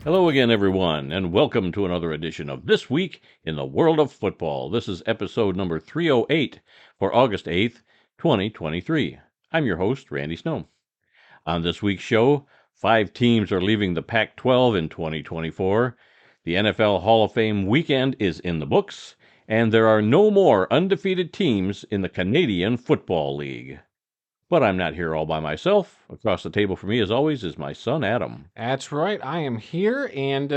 Hello again, everyone, and welcome to another edition of This Week in the World of Football. This is episode number 308 for August 8th, 2023. I'm your host, Randy Snow. On this week's show, 5 teams are leaving the Pac-12 in 2024, the NFL Hall of Fame weekend is in the books, and there are no more undefeated teams in the Canadian Football League. But I'm not here all by myself. Across the table from me, as always, is my son, Adam. That's right. I am here, and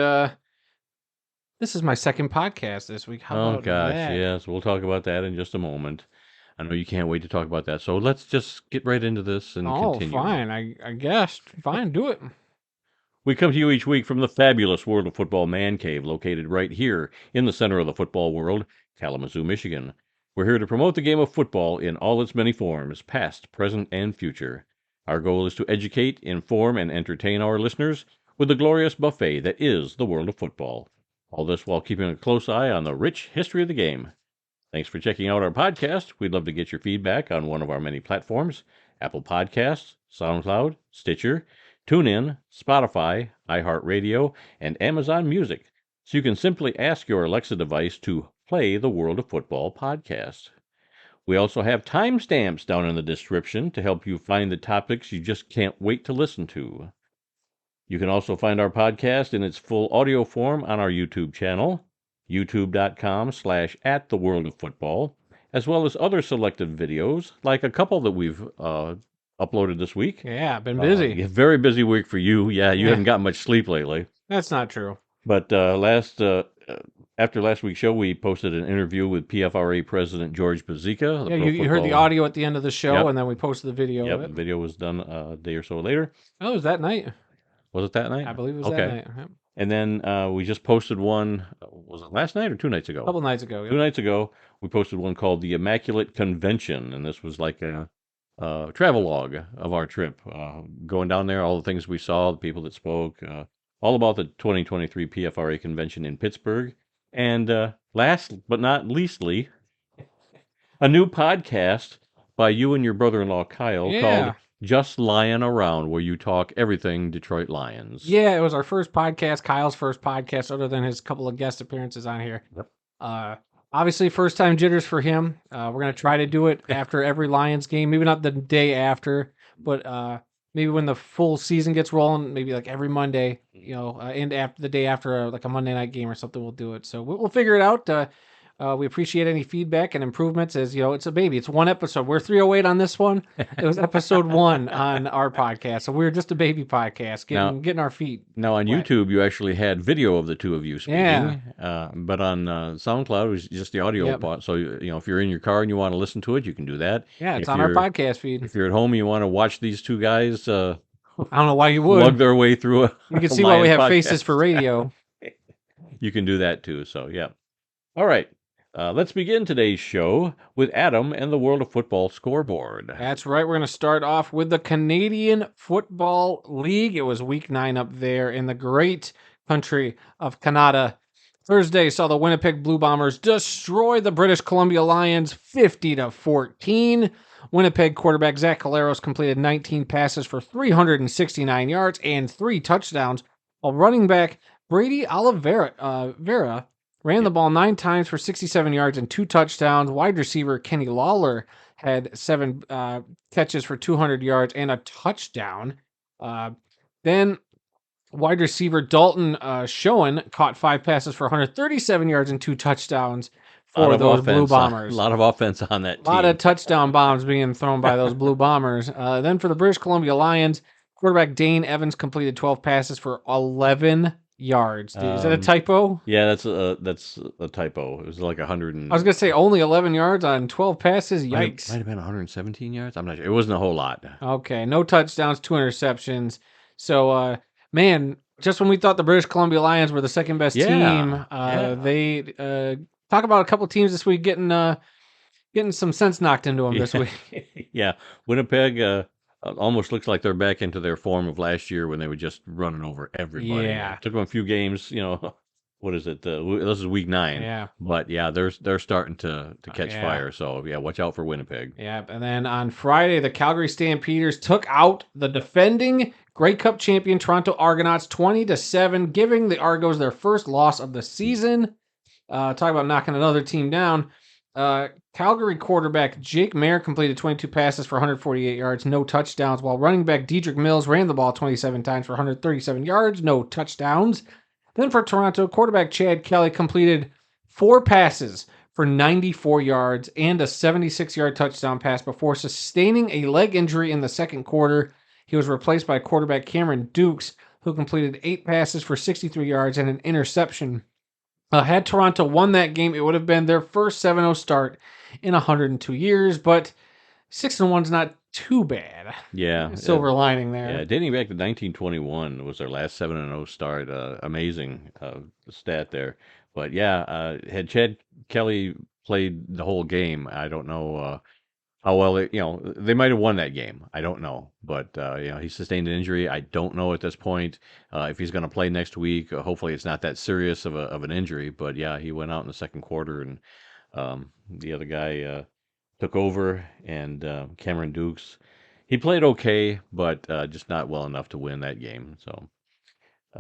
this is my second podcast this week. How about that? Yes, we'll talk about that in just a moment. I know you can't wait to talk about that, so let's just get right into this and continue. Fine. I guess. Fine, do it. We come to you each week from the fabulous World of Football Man Cave, located right here in the center of the football world, Kalamazoo, Michigan. We're here to promote the game of football in all its many forms, past, present, and future. Our goal is to educate, inform, and entertain our listeners with the glorious buffet that is the world of football. All this while keeping a close eye on the rich history of the game. Thanks for checking out our podcast. We'd love to get your feedback on one of our many platforms: Apple Podcasts, SoundCloud, Stitcher, TuneIn, Spotify, iHeartRadio, and Amazon Music. So you can simply ask your Alexa device to play the World of Football podcast. We also have timestamps down in the description to help you find the topics you just can't wait to listen to. You can also find our podcast in its full audio form on our YouTube channel, youtube.com/@theworldoffootball, as well as other selected videos, like a couple that we've uploaded this week. Yeah, been busy. Very busy week for you. Yeah, you haven't gotten much sleep lately. That's not true. But after last week's show, we posted an interview with PFRA President George Bazika. Yeah, you heard the audio at the end of the show, and then we posted the video of it. The video was done a day or so later. Oh, it was that night? Was it that night? I believe it was that night. Yep. And then we just posted one, was it last night or 2 nights ago? A couple nights ago. Yep. 2 nights ago, we posted one called The Immaculate Convention, and this was like a travel log of our trip, going down there, all the things we saw, the people that spoke, all about the 2023 PFRA convention in Pittsburgh. And last but not leastly, a new podcast by you and your brother-in-law Kyle called Just Lying Around, where you talk everything Detroit Lions. Yeah, it was our first podcast, Kyle's first podcast, other than his couple of guest appearances on here. Yep. Obviously, first time jitters for him. We're going to try to do it after every Lions game. Maybe not the day after, but maybe when the full season gets rolling, maybe like every Monday, and after the day after, like a Monday night game or something, we'll do it. So we'll figure it out. We appreciate any feedback and improvements. As it's a baby. It's one episode. We're 308 on this one. It was episode 1 on our podcast. So we're just a baby podcast, getting our feet. Now on YouTube, you actually had video of the two of you speaking. Yeah. But on SoundCloud, it was just the audio part. So, if you're in your car and you want to listen to it, you can do that. Yeah, it's on our podcast feed. If you're at home and you want to watch these two guys, I don't know why you would. Lug their way through You can see why we have podcast. Faces for radio. You can do that too. So, yeah. All right. Let's begin today's show with Adam and the World of Football scoreboard. That's right. We're going to start off with the Canadian Football League. It was week 9 up there in the great country of Canada. Thursday saw the Winnipeg Blue Bombers destroy the British Columbia Lions 50-14. Winnipeg quarterback Zach Collaros completed 19 passes for 369 yards and 3 touchdowns, while running back Brady Oliveira ran the ball 9 times for 67 yards and 2 touchdowns. Wide receiver Kenny Lawler had 7 catches for 200 yards and a touchdown. Then wide receiver Dalton Schoen caught 5 passes for 137 yards and 2 touchdowns for those Blue Bombers. A lot of offense on that team. A lot of touchdown bombs being thrown by those Blue Bombers. Then for the British Columbia Lions, quarterback Dane Evans completed 12 passes for 11 yards. Is that a typo? Yeah, that's a typo. It was like 100. I was gonna say only 11 yards on 12 passes. Yikes! Might have been 117 yards. I'm not sure. It wasn't a whole lot. Okay, no touchdowns, 2 interceptions. So, man, just when we thought the British Columbia Lions were the second best team, they talk about a couple teams this week getting some sense knocked into them this week. Yeah, Winnipeg. Almost looks like they're back into their form of last year when they were just running over everybody. Yeah. It took them a few games, what is it? This is week 9. Yeah. But yeah, they're starting to catch fire. So yeah, watch out for Winnipeg. Yeah. And then on Friday, the Calgary Stampeders took out the defending Grey Cup champion Toronto Argonauts 20-7, giving the Argos their first loss of the season. Talk about knocking another team down. Calgary quarterback Jake Mayer completed 22 passes for 148 yards, no touchdowns, while running back Dedrick Mills ran the ball 27 times for 137 yards, no touchdowns. Then for Toronto, quarterback Chad Kelly completed 4 passes for 94 yards and a 76-yard touchdown pass before sustaining a leg injury in the second quarter. He was replaced by quarterback Cameron Dukes, who completed 8 passes for 63 yards and an interception. Had Toronto won that game, it would have been their first 7-0 start in 102 years, but 6-1's not too bad. Yeah. Silver lining there. Yeah, dating back to 1921 was their last 7-0 start. Amazing stat there. But yeah, had Chad Kelly played the whole game, I don't know how well they might have won that game. I don't know, but he sustained an injury. I don't know at this point if he's going to play next week. Hopefully, it's not that serious of an injury. But yeah, he went out in the second quarter, and the other guy took over, and Cameron Dukes. He played okay, but just not well enough to win that game. So.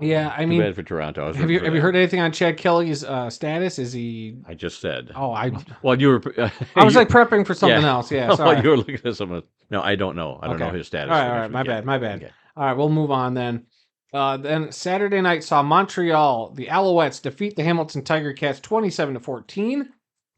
Yeah, I too mean, bad for Toronto. Have you heard anything on Chad Kelly's status? Is he? I just said. Oh, Well, you were. I was like prepping for something else. Yeah, sorry. Well, you were looking at something. No, I don't know. I don't know his status. All right. My bad. Okay. All right, we'll move on then. Then Saturday night saw Montreal, the Alouettes, defeat the Hamilton Tiger Cats 27-14.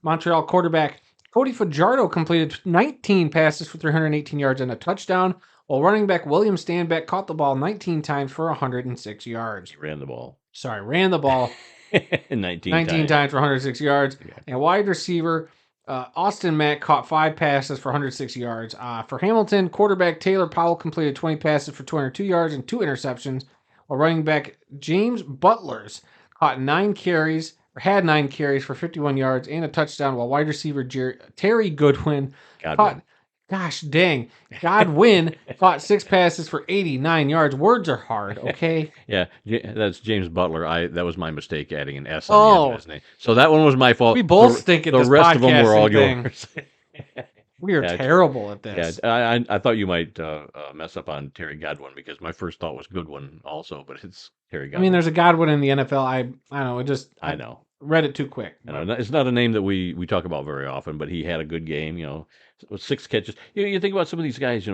Montreal quarterback Cody Fajardo completed 19 passes for 318 yards and a touchdown, while running back William Stanback caught the ball 19 times for 106 yards. He ran the ball. 19 times for 106 yards. Yeah. And wide receiver Austin Mack caught 5 passes for 106 yards. For Hamilton, quarterback Taylor Powell completed 20 passes for 202 yards and 2 interceptions, while running back James Butlers had 9 carries for 51 yards and a touchdown, while wide receiver Terry Godwin caught 6 passes for 89 yards. Words are hard, okay? Yeah, that's James Butler. That was my mistake adding an S on the end of his name. So that one was my fault. We both stink at this The rest of them were all yours. We are terrible at this. Yeah, I thought you might mess up on Terry Godwin because my first thought was Goodwin also, but it's Terry Godwin. I mean, there's a Godwin in the NFL. I don't know. I know. Read it too quick. It's not a name that we talk about very often, but he had a good game. 6 catches. You think about some of these guys.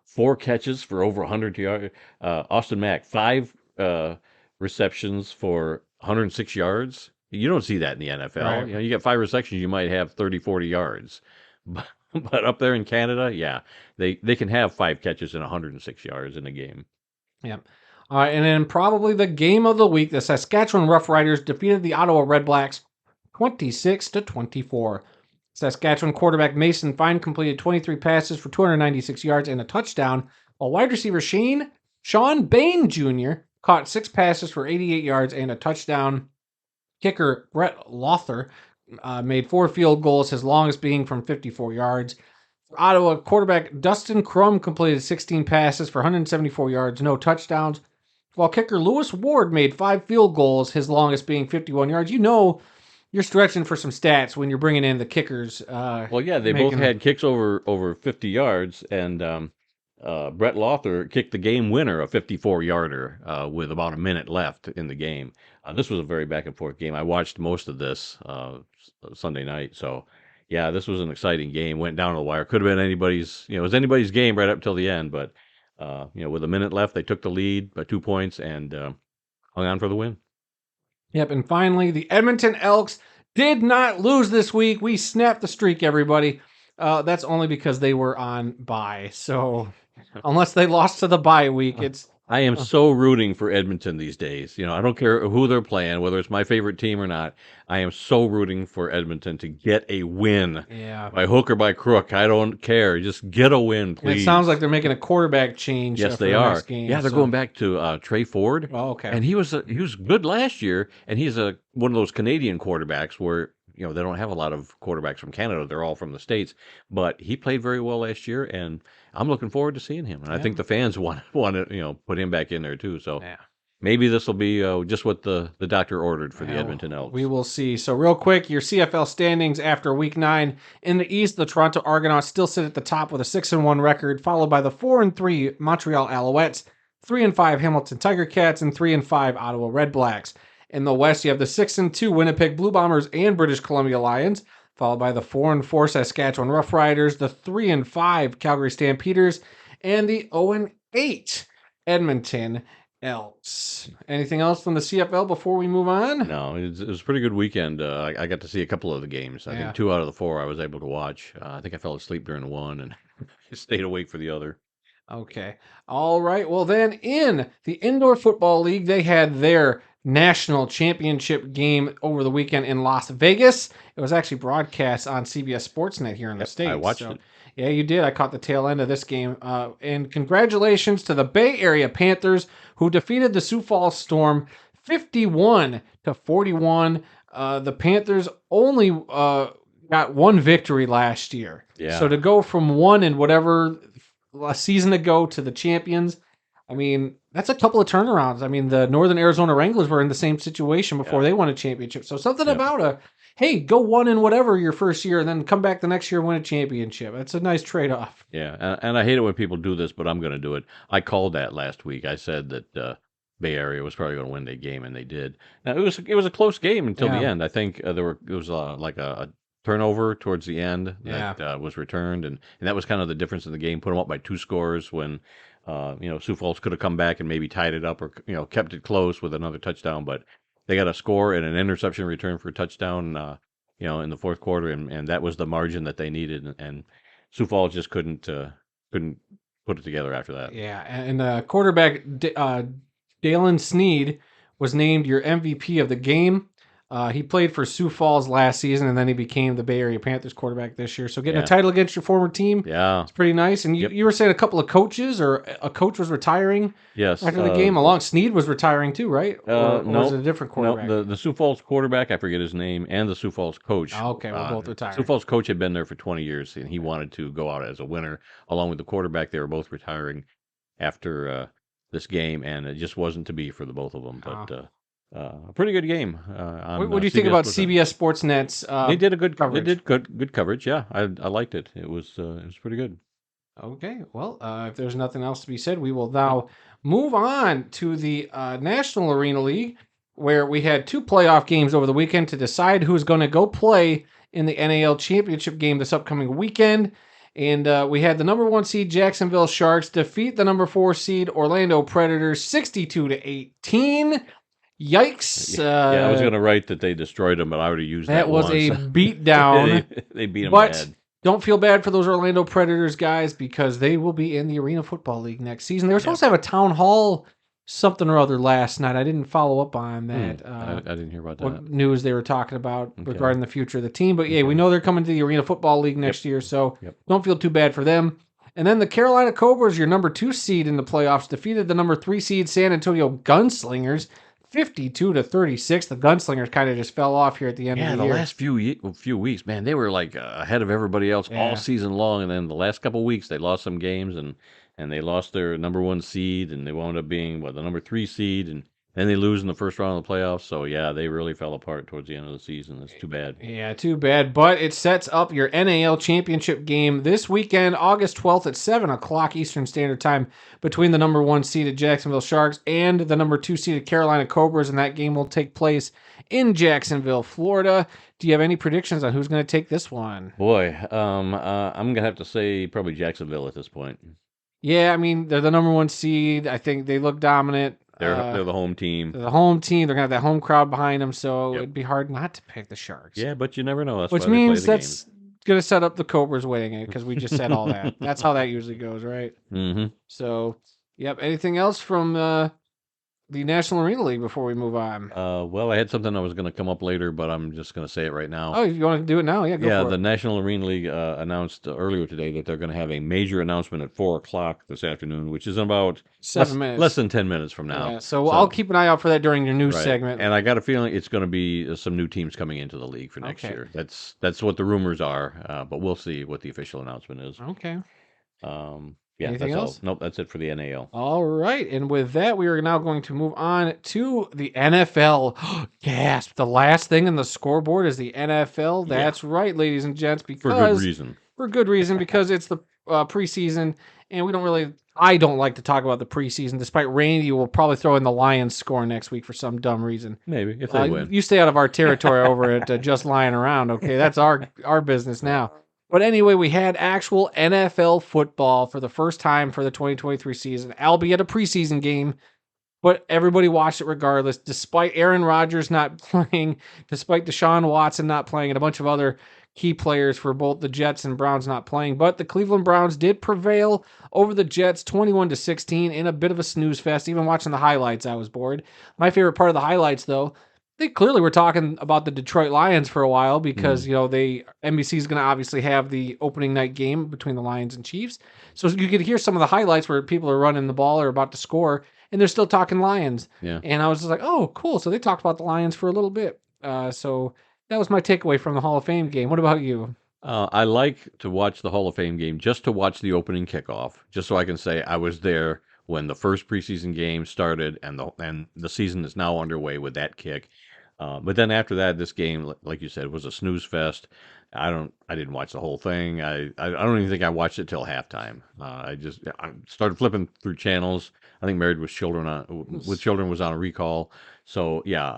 4 catches for over 100 yards. Austin Mack 5 receptions for 106 yards. You don't see that in the NFL. Right. You get 5 receptions, you might have 30, 40 yards. But up there in Canada, yeah, they can have 5 catches and 106 yards in a game. Yeah. All right, and then probably the game of the week, the Saskatchewan Roughriders defeated the Ottawa Redblacks 26-24. Saskatchewan quarterback Mason Fine completed 23 passes for 296 yards and a touchdown, while wide receiver Sean Bain Jr. caught 6 passes for 88 yards and a touchdown. Kicker Brett Lother made 4 field goals, his longest being from 54 yards. For Ottawa, quarterback Dustin Crum completed 16 passes for 174 yards, no touchdowns, while kicker Lewis Ward made 5 field goals, his longest being 51 yards. You're stretching for some stats when you're bringing in the kickers. Well, yeah, they both had kicks over 50 yards, and Brett Lother kicked the game winner, a 54-yarder, with about a minute left in the game. This was a very back-and-forth game. I watched most of this Sunday night, so yeah, this was an exciting game. Went down to the wire. Could have been anybody's, it was anybody's game right up till the end, but with a minute left, they took the lead by 2 points and hung on for the win. Yep, and finally, the Edmonton Elks did not lose this week. We snapped the streak, everybody. That's only because they were on bye. So unless they lost to the bye week, it's... I am so rooting for Edmonton these days. I don't care who they're playing, whether it's my favorite team or not. I am so rooting for Edmonton to get a win. Yeah. By hook or by crook. I don't care. Just get a win, please. It sounds like they're making a quarterback change. Yes, they are. Next game, they're going back to Trey Ford. Oh, okay. And he was good last year, and he's one of those Canadian quarterbacks where they don't have a lot of quarterbacks from Canada. They're all from the States. But he played very well last year, and I'm looking forward to seeing him. And I think the fans want to put him back in there too. So maybe this will be just what the doctor ordered for the Edmonton Elks. We will see. So real quick, your CFL standings after Week 9. In the East, the Toronto Argonauts still sit at the top with a 6-1 record, followed by the 4-3 Montreal Alouettes. 3-5 Hamilton Tiger Cats, and 3-5 Ottawa Red Blacks. In the West, you have the 6-2 Winnipeg Blue Bombers and British Columbia Lions, followed by the 4-4 Saskatchewan Roughriders, the 3-5 Calgary Stampeders, and the 0-8 Edmonton Elks. Anything else from the CFL before we move on? No, it was a pretty good weekend. I got to see a couple of the games. I think 2 out of the 4 I was able to watch. I think I fell asleep during one and stayed awake for the other. Okay. All right. Well, then in the Indoor Football League, they had their national championship game over the weekend in Las Vegas. It was actually broadcast on CBS Sportsnet here in the States. I watched it. Yeah, you did. I caught the tail end of this game. And congratulations to the Bay Area Panthers, who defeated the Sioux Falls Storm 51-41. The Panthers only got one victory last year. Yeah. So to go from one and whatever a season ago to the champions, I mean, that's a couple of turnarounds. I mean, the Northern Arizona Wranglers were in the same situation before they won a championship. So something about hey, go one in whatever your first year and then come back the next year and win a championship. That's a nice trade-off. Yeah, and I hate it when people do this, but I'm going to do it. I called that last week. I said that Bay Area was probably going to win that game, and they did. Now, it was a close game until the end. I think it was like a turnover towards the end that was returned, and that was kind of the difference in the game. Put them up by 2 scores when Sioux Falls could have come back and maybe tied it up or kept it close with another touchdown, but they got a score and an interception return for a touchdown in the fourth quarter, and that was the margin that they needed, and Sioux Falls just couldn't put it together after that. Yeah, and quarterback Dalen Sneed was named your MVP of the game. He played for Sioux Falls last season, and then he became the Bay Area Panthers quarterback this year. So getting a title against your former team, it's pretty nice. And you were saying a couple of coaches, or a coach was retiring after the game. Sneed was retiring too, right? Or was it a different quarterback? No, the Sioux Falls quarterback, I forget his name, and the Sioux Falls coach. Okay, we're both retiring. Sioux Falls coach had been there for 20 years, and he wanted to go out as a winner. Along with the quarterback, they were both retiring after this game, and it just wasn't to be for the both of them. But a pretty good game. What do you think about CBS Sportsnet's? They did a good coverage. They did good coverage. Yeah, I liked it. It was pretty good. Okay, well, if there's nothing else to be said, we will now move on to the National Arena League, where we had 2 playoff games over the weekend to decide who's going to go play in the NAL Championship game this upcoming weekend. And we had the number 1 seed Jacksonville Sharks defeat the number 4 seed Orlando Predators 62-18. Yikes! I was going to write that they destroyed them, but I already used that. That was a beatdown. They beat them but bad. Don't feel bad for those Orlando Predators guys, because they will be in the Arena Football League next season. They were supposed to have a town hall something or other last night. I didn't follow up on that. I didn't hear about that. What news they were talking about regarding the future of the team. But we know they're coming to the Arena Football League next year, so don't feel too bad for them. And then the Carolina Cobras, your number 2 seed in the playoffs, defeated the number 3 seed San Antonio Gunslingers 52-36. The Gunslingers kind of just fell off here at the end of the year. Yeah, the last few weeks, man, they were like ahead of everybody else all season long, and then the last couple of weeks they lost some games, and they lost their number 1 seed, and they wound up being the number 3 seed, and then they lose in the first round of the playoffs. So they really fell apart towards the end of the season. That's too bad. Yeah, too bad. But it sets up your NAL championship game this weekend, August 12th at 7:00 Eastern Standard Time, between the number 1 seeded Jacksonville Sharks and the number 2 seeded Carolina Cobras, and that game will take place in Jacksonville, Florida. Do you have any predictions on who's going to take this one? Boy, I'm going to have to say probably Jacksonville at this point. Yeah, I mean, they're the number 1 seed. I think they look dominant. They're the home team. They're the home team. They're going to have that home crowd behind them, so it'd be hard not to pick the Sharks. Yeah, but you never know. Which means that's going to set up the Cobras winning it, because we just said all that. That's how that usually goes, right? Mm-hmm. So, anything else from the National Arena League before we move on? Well, I had something that was going to come up later, but I'm just going to say it right now. Oh, you want to do it now? Yeah, go for it. The National Arena League announced earlier today that they're going to have a major announcement at 4:00 this afternoon, which is in about 7 minutes. Less than 10 minutes from now. Yeah, so I'll keep an eye out for that during your news segment. And I got a feeling it's going to be some new teams coming into the league for next year. That's what the rumors are, but we'll see what the official announcement is. Okay. Anything else? Nope, that's it for the NAL. All right, and with that, we are now going to move on to the NFL. Gasp! The last thing in the scoreboard is the NFL. That's right, ladies and gents, because for good reason. For good reason, because it's the preseason, and we don't really. I don't like to talk about the preseason, despite Randy will probably throw in the Lions score next week for some dumb reason. Maybe if they win. You stay out of our territory over at Just Lying Around, okay? That's our business now. But anyway, we had actual NFL football for the first time for the 2023 season, albeit a preseason game, but everybody watched it regardless, despite Aaron Rodgers not playing, despite Deshaun Watson not playing, and a bunch of other key players for both the Jets and Browns not playing. But the Cleveland Browns did prevail over the Jets 21-16 in a bit of a snooze fest. Even watching the highlights, I was bored. My favorite part of the highlights, though, they clearly were talking about the Detroit Lions for a while because NBC is going to obviously have the opening night game between the Lions and Chiefs. So you could hear some of the highlights where people are running the ball or about to score, and they're still talking Lions. Yeah. And I was just like, oh, cool. So they talked about the Lions for a little bit. So that was my takeaway from the Hall of Fame game. What about you? I like to watch the Hall of Fame game just to watch the opening kickoff, just so I can say I was there when the first preseason game started and the season is now underway with that kick. But then after that, this game, like you said, was a snooze fest. I didn't watch the whole thing. I don't even think I watched it till halftime. I started flipping through channels. I think Married with Children was on a recall. So yeah,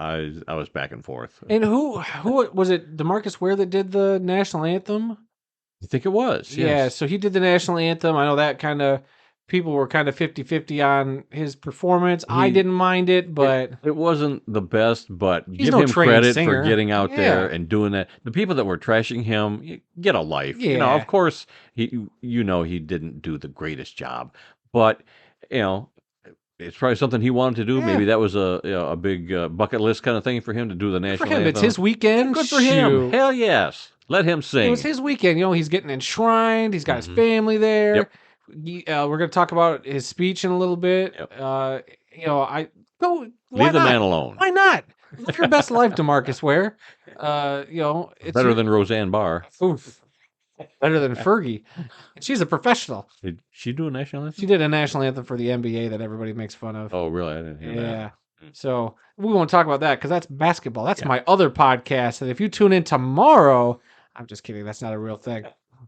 I was back and forth. And who was it? DeMarcus Ware that did the national anthem? I think it was. Yeah, Yes. so he did the national anthem. I know that people were kind of 50-50 on his performance. I didn't mind it, but it wasn't the best, but he's give no him trained credit singer. for getting out there Yeah. and doing that. The people that were trashing him, get a life. Yeah. Of course, he didn't do the greatest job, but it's probably something he wanted to do. Yeah. Maybe that was a big bucket list kind of thing for him to do the for national him, anthem. it's his weekend. Good for him. Shoot. Hell yes. Let him sing. It was his weekend. He's getting enshrined. He's got his family there. Yep. We're going to talk about his speech in a little bit. Yep. I go Leave the man alone. Why not? Live your best life, DeMarcus Ware. It's Better than Roseanne Barr. Oof. Better than Fergie. She's a professional. Did she do a national anthem? She did a national anthem for the NBA that everybody makes fun of. Oh, really? I didn't hear that. Yeah. So we won't talk about that because that's basketball. That's my other podcast. And if you tune in tomorrow, I'm just kidding. That's not a real thing.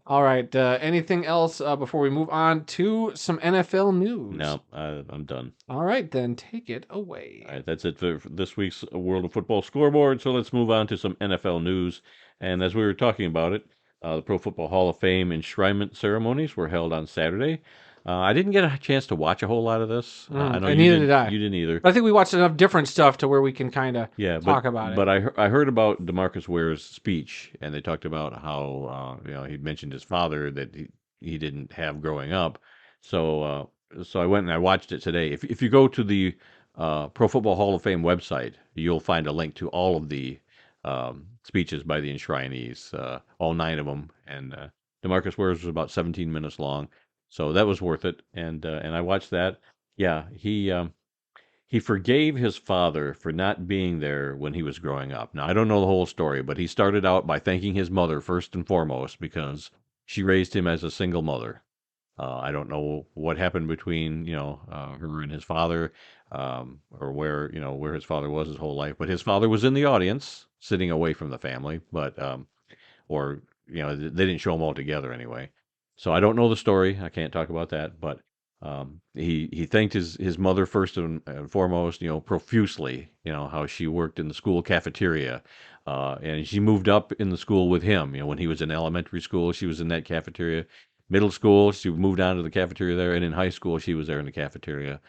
All right. Anything else before we move on to some NFL news? No, I'm done. All right, then take it away. All right, that's it for this week's World of Football scoreboard. So let's move on to some NFL news. And as we were talking about it, the Pro Football Hall of Fame enshrinement ceremonies were held on Saturday. I didn't get a chance to watch a whole lot of this. I know neither did I. You didn't either. But I think we watched enough different stuff to where we can kind of talk about it. But I heard about DeMarcus Ware's speech, and they talked about how he mentioned his father that he didn't have growing up. So I went and I watched it today. If you go to the Pro Football Hall of Fame website, you'll find a link to all of the speeches by the enshrinees, all 9 of them. And DeMarcus Ware's was about 17 minutes long. So that was worth it, and I watched that. Yeah, he forgave his father for not being there when he was growing up. Now I don't know the whole story, but he started out by thanking his mother first and foremost because she raised him as a single mother. I don't know what happened between her and his father, or where his father was his whole life. But his father was in the audience, sitting away from the family, but they didn't show him all together anyway. So I don't know the story. I can't talk about that. But he thanked his mother first and foremost, profusely. How she worked in the school cafeteria, and she moved up in the school with him. When he was in elementary school, she was in that cafeteria. Middle school, she moved on to the cafeteria there, and in high school, she was there in the cafeteria.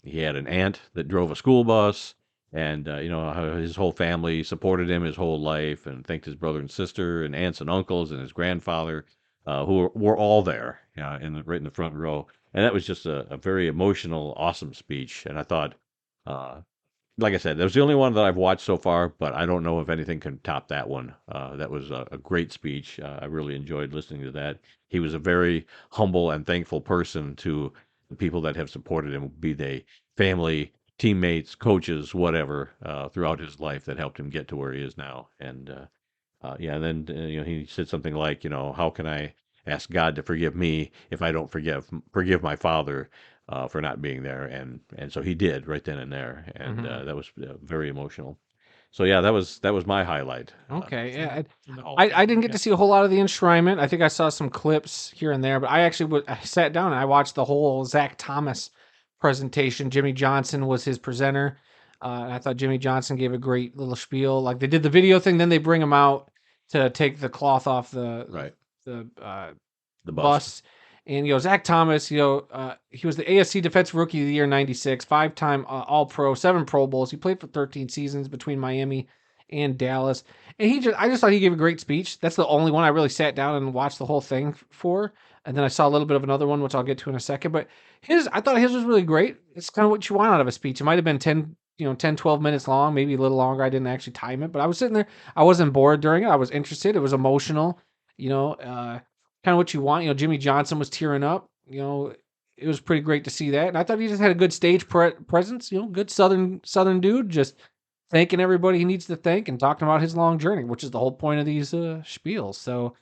He had an aunt that drove a school bus, and how his whole family supported him his whole life, and thanked his brother and sister, and aunts and uncles, and his grandfather. Who were all there, right in the front row, and that was just a very emotional, awesome speech. And I thought, like I said, that was the only one that I've watched so far, but I don't know if anything can top that one. That was a great speech. I really enjoyed listening to that. He was a very humble and thankful person to the people that have supported him, be they family, teammates, coaches, whatever, throughout his life that helped him get to where he is now. And and then he said something like, how can I ask God to forgive me if I don't forgive my father for not being there, and so he did right then and there, and that was very emotional. So yeah, that was my highlight. Okay, yeah. I didn't get to see a whole lot of the enshrinement. I think I saw some clips here and there, but I actually I sat down and I watched the whole Zach Thomas presentation. Jimmy Johnson was his presenter. And I thought Jimmy Johnson gave a great little spiel. Like they did the video thing, then they bring him out to take the cloth off the bus. And Zach Thomas, he was the AFC Defensive Rookie of the Year '96, 5-time All Pro, 7 Pro Bowls. He played for 13 seasons between Miami and Dallas. And I just thought he gave a great speech. That's the only one I really sat down and watched the whole thing for. And then I saw a little bit of another one, which I'll get to in a second. But I thought his was really great. It's kind of what you want out of a speech. It might have been 10, 12 minutes long, maybe a little longer. I didn't actually time it, but I was sitting there. I wasn't bored during it. I was interested. It was emotional, kind of what you want. Jimmy Johnson was tearing up. It was pretty great to see that. And I thought he just had a good stage presence, good Southern dude, just thanking everybody he needs to thank and talking about his long journey, which is the whole point of these spiels. So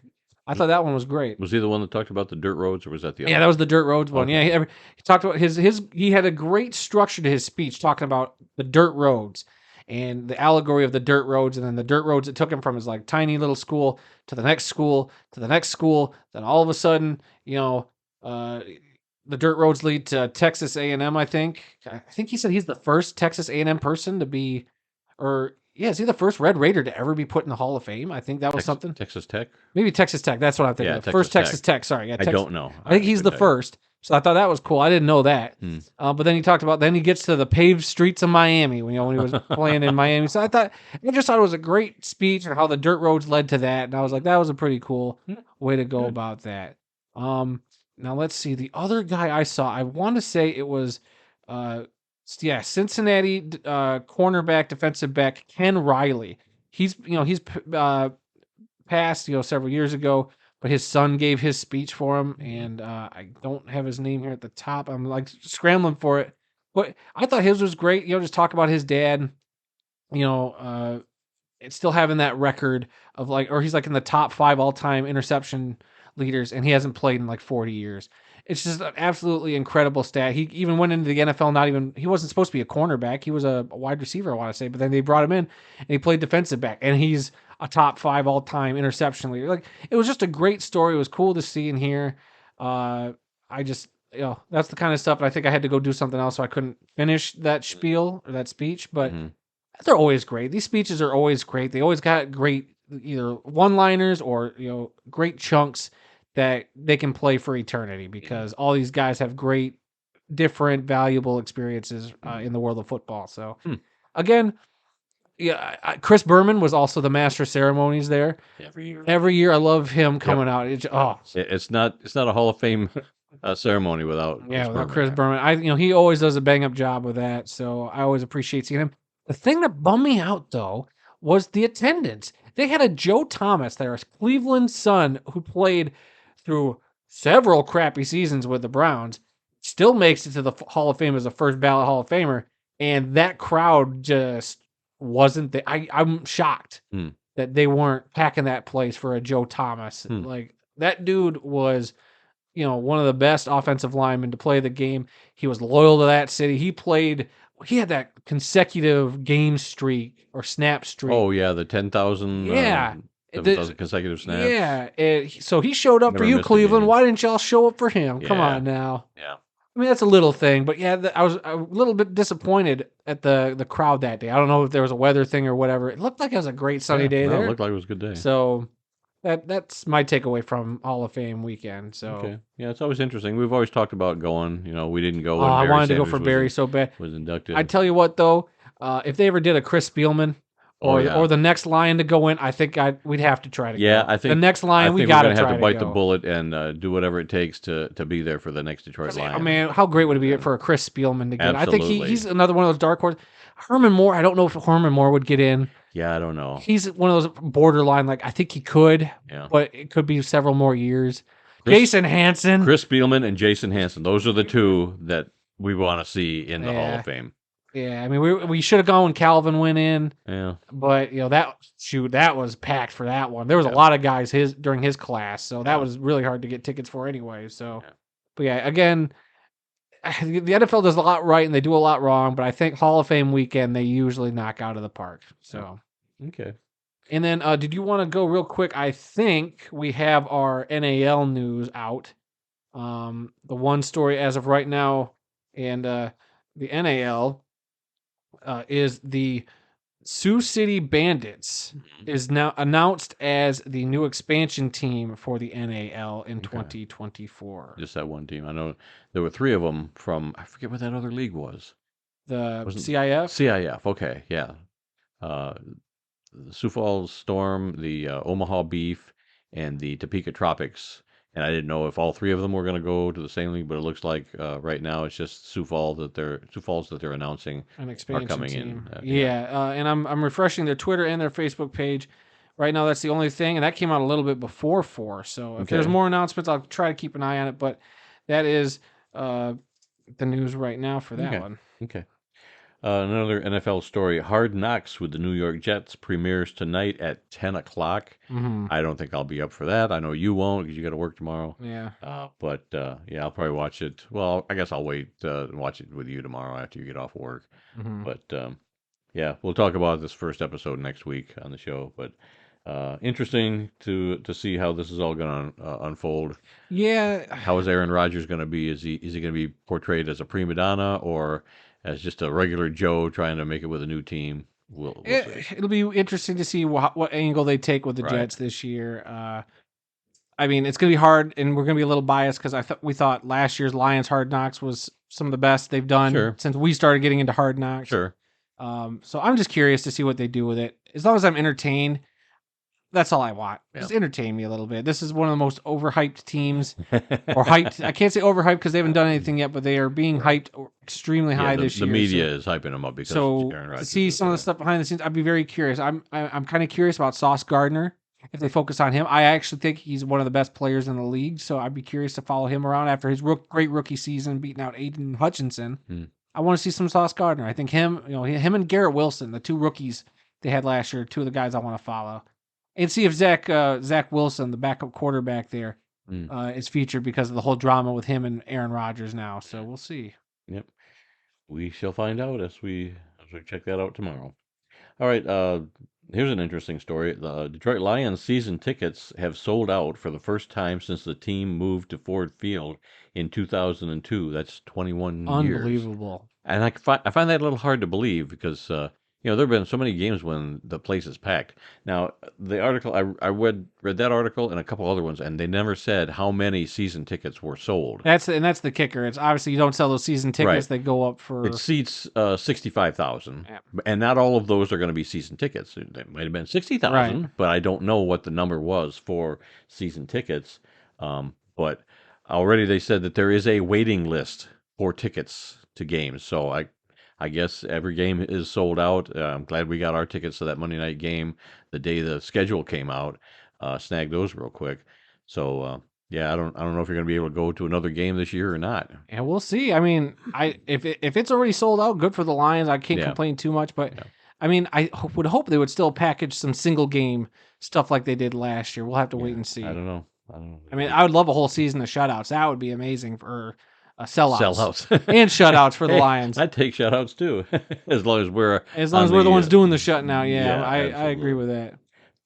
I thought that one was great. Was he the one that talked about the dirt roads, or was that the other? Yeah, that was the dirt roads one. Okay. Yeah, he talked about he had a great structure to his speech talking about the dirt roads and the allegory of the dirt roads, and then the dirt roads that took him from his like tiny little school to the next school to the next school. Then all of a sudden, the dirt roads lead to Texas A&M. I think he said he's the first Texas A&M person to be, is he the first Red Raider to ever be put in the Hall of Fame? I think that was something. Texas Tech? Maybe Texas Tech. That's what I'm thinking of. First Texas Tech. Sorry. Yeah, I don't know. I think he's the first. So I thought that was cool. I didn't know that. But then he talked about, then he gets to the paved streets of Miami when he was playing in Miami. So I just thought it was a great speech and how the dirt roads led to that. And I was like, that was a pretty cool way to go about that. Now let's see. The other guy I saw, I want to say it was, Cincinnati cornerback, defensive back, Ken Riley. He's passed, several years ago, but his son gave his speech for him, and I don't have his name here at the top. I'm like scrambling for it, but I thought his was great. Just talk about his dad, and still having that record of or he's like in the top 5 all-time interception leaders, and he hasn't played in like 40 years. It's just an absolutely incredible stat. He even went into the NFL, he wasn't supposed to be a cornerback. He was a wide receiver, I want to say, but then they brought him in and he played defensive back, and he's a top 5 all-time interception leader. It was just a great story. It was cool to see and hear. I just, that's the kind of stuff. And I think I had to go do something else, so I couldn't finish that spiel or that speech, but they're always great. These speeches are always great. They always got great either one-liners or, great chunks that they can play for eternity, because all these guys have great, different, valuable experiences in the world of football. So again, Chris Berman was also the master of ceremonies there. Every year, I love him coming out. It's not a Hall of Fame ceremony without Chris Berman. He always does a bang up job with that. So I always appreciate seeing him. The thing that bummed me out though was the attendance. They had a Joe Thomas there, a Cleveland son who played through several crappy seasons with the Browns, still makes it to the Hall of Fame as a first ballot Hall of Famer, and that crowd just wasn't there. I'm shocked that they weren't packing that place for a Joe Thomas. Like, that dude was, one of the best offensive linemen to play the game. He was loyal to that city. He had that consecutive game streak or snap streak. Oh, yeah, the 10,000. Yeah. 7,000 consecutive snaps. Yeah. So he showed up for you, Cleveland. Why didn't y'all show up for him? Come on now. Yeah. I mean, that's a little thing, but yeah, I was a little bit disappointed at the crowd that day. I don't know if there was a weather thing or whatever. It looked like it was a great sunny day there. It looked like it was a good day. So that's my takeaway from Hall of Fame weekend. So okay. Yeah, it's always interesting. We've always talked about going. We didn't go. I wanted to go for Barry so bad. Was inducted. I tell you what, though, if they ever did a Chris Spielman or the next Lion to go in, I think we'd have to try to go. I think the next Lion we got to try to go. We're going to have to bite the bullet and do whatever it takes to be there for the next Detroit Lions. I mean, how great would it be for a Chris Spielman to get in? I think he's another one of those dark horses. Herman Moore, I don't know if Herman Moore would get in. Yeah, I don't know. He's one of those borderline, I think he could, but it could be several more years. Jason Hansen. Chris Spielman and Jason Hansen. Those are the two that we want to see in the Hall of Fame. Yeah, I mean, we should have gone when Calvin went in. Yeah. But, that was packed for that one. There was a lot of guys during his class, so that was really hard to get tickets for anyway. So, but yeah, again, the NFL does a lot right and they do a lot wrong, but I think Hall of Fame weekend they usually knock out of the park. So, Okay. and then did you want to go real quick? I think we have our NAL news out. The one story as of right now, and the NAL is the Sioux City Bandits is now announced as the new expansion team for the NAL in 2024. Just that one team. I know there were 3 of them from, I forget what that other league was. The Wasn't CIF? CIF. Okay, yeah. The Sioux Falls Storm, the Omaha Beef, and the Topeka Tropics. And I didn't know if all 3 of them were going to go to the same league, but it looks like right now it's just Sioux Falls that they're announcing An are expansion coming team. in. And I'm refreshing their Twitter and their Facebook page. Right now, that's the only thing, and that came out a little bit before 4. So if there's Okay. more announcements, I'll try to keep an eye on it. But that is the news right now for that one. Okay. Another NFL story: Hard Knocks with the New York Jets premieres tonight at 10 o'clock. I don't think I'll be up for that. I know you won't because you got to work tomorrow. Yeah. But yeah, I'll probably watch it. Well, I guess I'll wait and watch it with you tomorrow after you get off work. But yeah, we'll talk about this first episode next week on the show. But interesting to see how this is all going to unfold. Yeah. How is Aaron Rodgers going to be? Is he going to be portrayed as a prima donna or as just a regular Joe trying to make it with a new team? We'll see. It'll be interesting to see what angle they take with the Right. Jets this year. I mean, it's going to be hard, and we're going to be a little biased because we thought last year's Lions Hard Knocks was some of the best they've done since we started getting into Hard Knocks. Sure. So I'm just curious to see what they do with it. As long as I'm entertained, that's all I want. Just entertain me a little bit. This is one of the most overhyped teams, or hyped. I can't say overhyped because they haven't done anything yet, but they are being hyped extremely high this year. The media is hyping them up because Aaron Rodgers. To see some of the stuff behind the scenes, I'd be very curious. I'm kind of curious about Sauce Gardner. If they focus on him, I actually think he's one of the best players in the league. So I'd be curious to follow him around after his great rookie season, beating out Aiden Hutchinson. I want to see some Sauce Gardner. I think him and Garrett Wilson, the 2 rookies they had last year, 2 of the guys I want to follow. And see if Zach Wilson, the backup quarterback there, is featured because of the whole drama with him and Aaron Rodgers now. So we'll see. Yep. We shall find out as we check that out tomorrow. All right. Here's an interesting story. The Detroit Lions season tickets have sold out for the first time since the team moved to Ford Field in 2002. That's 21 years. Unbelievable. And I find that a little hard to believe because there have been so many games when the place is packed. Now, the article I read that article and a couple other ones, and they never said how many season tickets were sold. That's the kicker. It's obviously you don't sell those season tickets; they go up for. It seats 65,000, and not all of those are going to be season tickets. There might have been 60,000, but I don't know what the number was for season tickets. But already they said that there is a waiting list for tickets to games. So I guess every game is sold out. I'm glad we got our tickets to that Monday night game the day the schedule came out. Snagged those real quick. So yeah, I don't know if you're going to be able to go to another game this year or not. And we'll see. I mean, if it's already sold out, good for the Lions. I can't complain too much. But I mean, I would hope they would still package some single game stuff like they did last year. We'll have to wait and see. I don't know. I mean, I would love a whole season of shutouts. That would be amazing for. Sellouts and shutouts for the Lions. I'd take shutouts too, as long as we're the ones doing the shutting out. Yeah, I agree with that.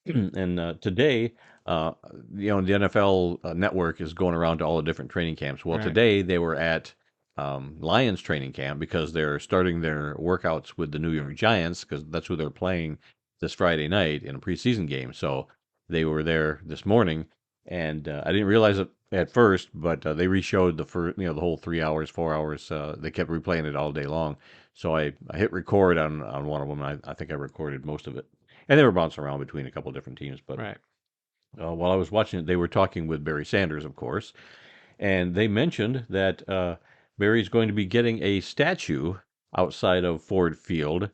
And today, the NFL network is going around to all the different training camps. Well, today they were at Lions training camp because they're starting their workouts with the New York Giants because that's who they're playing this Friday night in a preseason game. So they were there this morning, and I didn't realize it at first, but they reshowed the whole 3 hours, 4 hours. They kept replaying it all day long. So I hit record on one of them. I think I recorded most of it, and they were bouncing around between a couple of different teams. But while I was watching it, they were talking with Barry Sanders, of course, and they mentioned that Barry's going to be getting a statue outside of Ford Field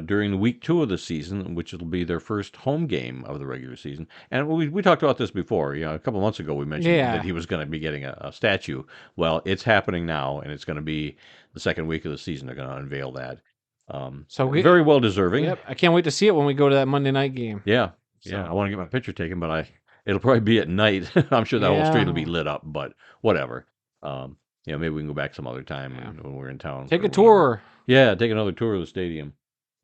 during week 2 of the season, which will be their first home game of the regular season. And we talked about this before. A couple of months ago we mentioned that he was going to be getting a statue. Well, it's happening now, and it's going to be the second week of the season. They're going to unveil that. So very well deserving. Yep, I can't wait to see it when we go to that Monday night game. Yeah, I want to get my picture taken, but it'll probably be at night. I'm sure that whole street will be lit up, but whatever. maybe we can go back some other time Yeah. when we're in town. Take or a tour. Yeah, take another tour of the stadium.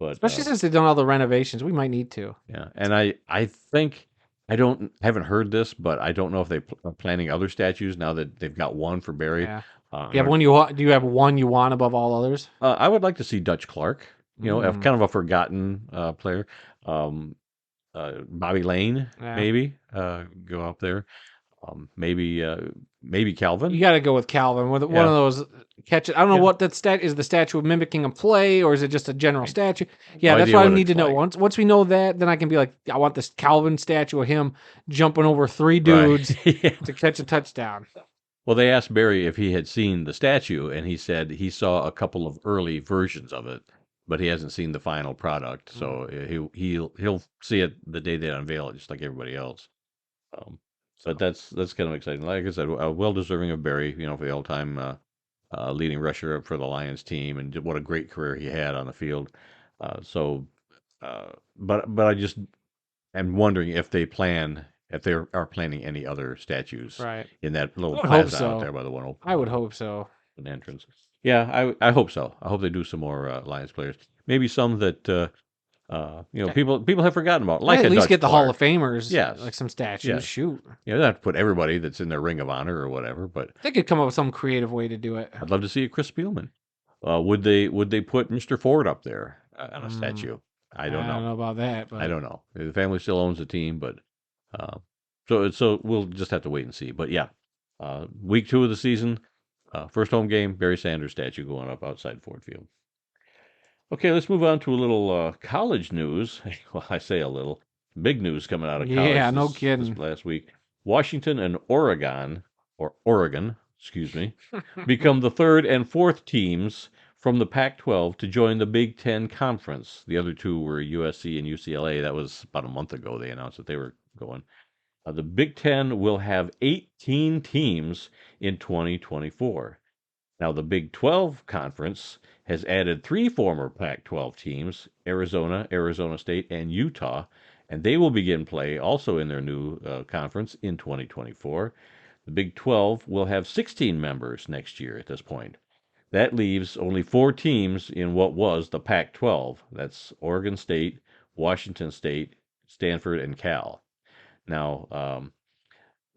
But Especially since they've done all the renovations, we might need to. yeah, and I think haven't heard this, but I don't know if they are planning other statues now that they've got one for Barry. Yeah. Do you have one you want above all others? I would like to see Dutch Clark. Kind of a forgotten player. Bobby Lane, maybe go up there. Maybe Calvin. You got to go with Calvin. One of those catches. I don't know what that stat is. The statue mimicking a play, or is it just a general statue? Yeah, that's what I need to know. Once we know that, then I can be like, I want this Calvin statue of him jumping over 3 dudes to catch a touchdown. Well, they asked Barry if he had seen the statue, and he said he saw a couple of early versions of it, but he hasn't seen the final product. So he'll see it the day they unveil it, just like everybody else. But that's kind of exciting. Like I said, well deserving of Barry, for the all-time leading rusher for the Lions team, and what a great career he had on the field. But I just am wondering if they are planning any other statues in that little plaza out there by the 101. I would hope so. An entrance. Yeah, I hope so. I hope they do some more Lions players. Maybe some that people have forgotten about. Like at least Dutch get the Clark. Hall of Famers. Yes. Like some statues. Yeah. Shoot. They don't have to put everybody that's in their Ring of Honor or whatever, but they could come up with some creative way to do it. I'd love to see a Chris Spielman. Would they put Mr. Ford up there on a statue? I don't know. I don't know about that. But... I don't know. The family still owns the team, but so we'll just have to wait and see. But yeah, week 2 of the season, first home game, Barry Sanders statue going up outside Ford Field. Okay, let's move on to a little college news. Well, I say a little. Big news coming out of college. Yeah, no kidding. This last week, Washington and Oregon, excuse me, become the 3rd and 4th teams from the Pac-12 to join the Big Ten Conference. The other 2 were USC and UCLA. That was about a month ago. They announced that they were going. The Big Ten will have 18 teams in 2024. Now, the Big 12 Conference has added 3 former Pac-12 teams, Arizona, Arizona State, and Utah, and they will begin play also in their new conference in 2024. The Big 12 will have 16 members next year at this point. That leaves only 4 teams in what was the Pac-12. That's Oregon State, Washington State, Stanford, and Cal. Now,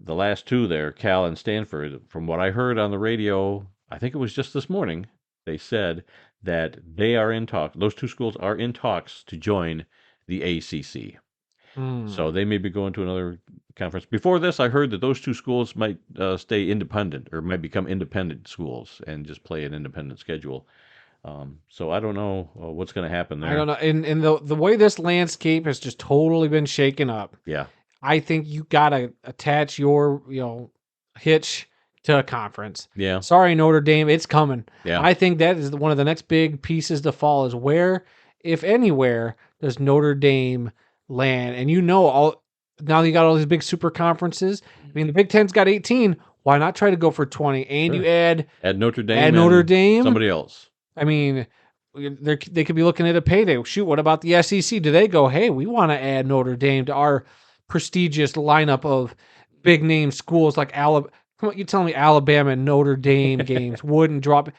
the last 2 there, Cal and Stanford, from what I heard on the radio, I think it was just this morning, they said that they are in talks. Those 2 schools are in talks to join the ACC. So they may be going to another conference. Before this, I heard that those 2 schools might stay independent or might become independent schools and just play an independent schedule. So I don't know what's going to happen there. I don't know. And the way this landscape has just totally been shaken up. Yeah. I think you got to attach your, hitch to a conference. Yeah. Sorry, Notre Dame, it's coming. Yeah. I think that is one of the next big pieces to fall is where, if anywhere, does Notre Dame land? And now you got all these big super conferences. I mean, the Big Ten's got 18. Why not try to go for 20? And you add Notre Dame. Add Notre Dame. Somebody else. I mean, they could be looking at a payday. Shoot, what about the SEC? Do they go, hey, we want to add Notre Dame to our prestigious lineup of big name schools like Alabama? Come on, you telling me Alabama and Notre Dame games wouldn't drop?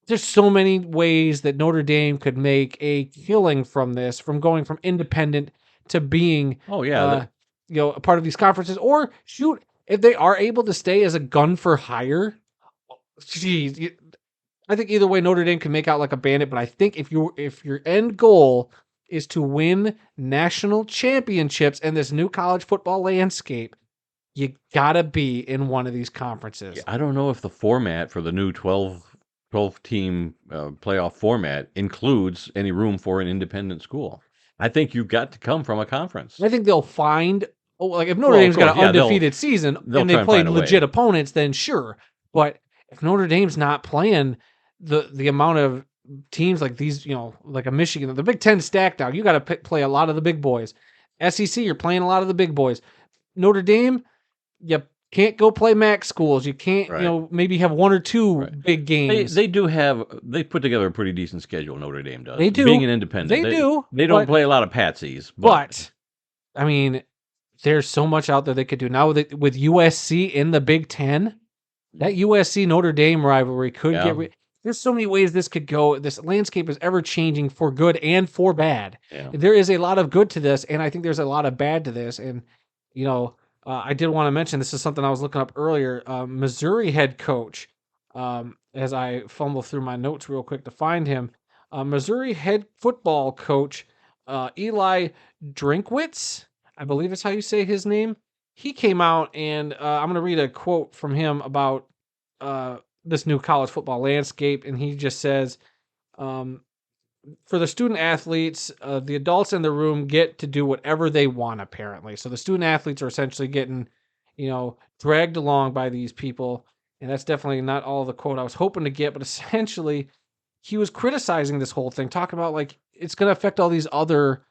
There's so many ways that Notre Dame could make a killing from this, from going from independent to being a part of these conferences. Or shoot, if they are able to stay as a gun for hire, geez, I think either way Notre Dame can make out like a bandit. But I think if your end goal is to win national championships in this new college football landscape, you gotta be in one of these conferences. Yeah, I don't know if the format for the new 12-team playoff format includes any room for an independent school. I think you've got to come from a conference. I think they'll find, if Notre Dame's got an undefeated season and they played legit opponents, then sure. But if Notre Dame's not playing the amount of teams like these, like a Michigan, the Big Ten stacked out, you got to play a lot of the big boys. SEC, you're playing a lot of the big boys. Notre Dame, you can't go play MAC schools. You can't, maybe have 1 or 2 big games. They put together a pretty decent schedule, Notre Dame does. They do. Being an independent. They don't play a lot of patsies. But, I mean, there's so much out there they could do. Now with USC in the Big Ten, That USC Notre Dame rivalry could Yeah. there's so many ways this could go. This landscape is ever changing for good and for bad. Yeah. There is a lot of good to this, and I think there's a lot of bad to this. And you know, I did want to mention this is something I was looking up earlier. Missouri head coach, as I fumble through my notes real quick to find him, Missouri head football coach Eli Drinkwitz, I believe is how you say his name. He came out and I'm going to read a quote from him about this new college football landscape, and he just says, for the student athletes, the adults in the room get to do whatever they want, apparently. So the student athletes are essentially getting, dragged along by these people. And that's definitely not all the quote I was hoping to get, but essentially he was criticizing this whole thing, talking about like it's going to affect all these other